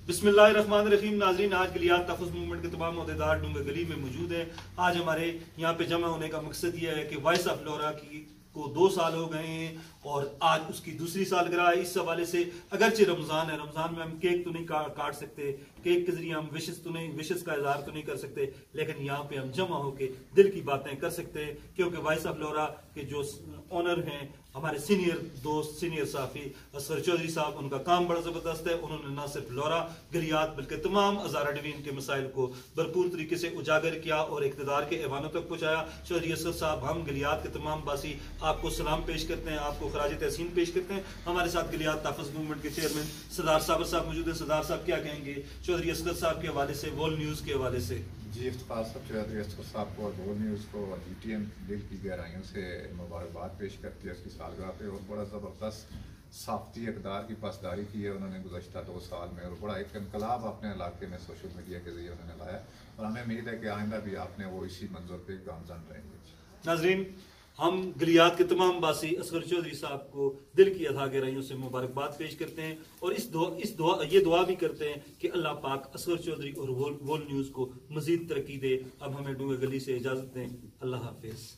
बिस्मिल्लाहिर्रहमानिर्रहीम। नाज़रीन, आज गलियात तहफ़्फ़ुज़ मूवमेंट के तमाम अहदेदार डूंगे गली में मौजूद हैं। आज हमारे यहाँ पे जमा होने का मकसद यह है कि वॉइस ऑफ लौरा को 2 साल हो गए हैं और आज उसकी दूसरी सालगिरह है। इस हवाले से अगरचे रमज़ान है, रमज़ान में हम केक तो नहीं काट सकते, केक के जरिए हम विशेष का इजहार तो नहीं कर सकते, लेकिन यहाँ पे हम जमा होकर दिल की बातें कर सकते हैं। क्योंकि वॉइस ऑफ लौरा के जो ऑनर हैं, हमारे सीनियर दोस्त, सीनियर साफी असगर चौधरी साहब, उनका काम बड़ा जबरदस्त है। उन्होंने न सिर्फ लौरा गलियात बल्कि तमाम हज़ारा डिवीजन के मसाइल को भरपूर तरीके से उजागर किया और इक़्तिदार के ऐवानों तक पहुँचाया। चौधरी असगर साहब, हम गलियात के तमाम बासी आपको सलाम पेश करते हैं, आपको खराज तहसीन पेश करते हैं। हमारे साथ गलियात तहफ़्फ़ुज़ मूवमेंट के चेयरमैन सरदार साबर साहब मौजूद है। सरदार साहब क्या कहेंगे चौधरी असगर साहब के हवाले से, वर्ल्ड न्यूज़ के हवाले से? जी, इफ्तिखार साहब, चौधरी असगर साहब को और वर्ल्ड न्यूज़ को और GTN दिल की गहराइयों से मुबारकबाद पेश करती है उसकी सालगिरह पे। और बड़ा ज़बरदस्त साफ़ती इक़दार की पासदारी की है उन्होंने गुज़श्ता 2 साल में, और बड़ा एक इनकलाब अपने इलाके में सोशल मीडिया के जरिए उन्होंने लाया। और हमें उम्मीद है कि आइंदा भी आपने वो इसी मंजर पर गामजन रहेंगे। नाज़रीन, हम गलियात के तमाम बासी असगर चौधरी साहब को दिल की अथा गहराइयों से मुबारकबाद पेश करते हैं और ये दुआ भी करते हैं कि अल्लाह पाक असगर चौधरी और वर्ल्ड न्यूज़ को मज़ीद तरक्की दे। अब हमें डूंगे गली से इजाज़त दें। अल्लाह हाफिज़।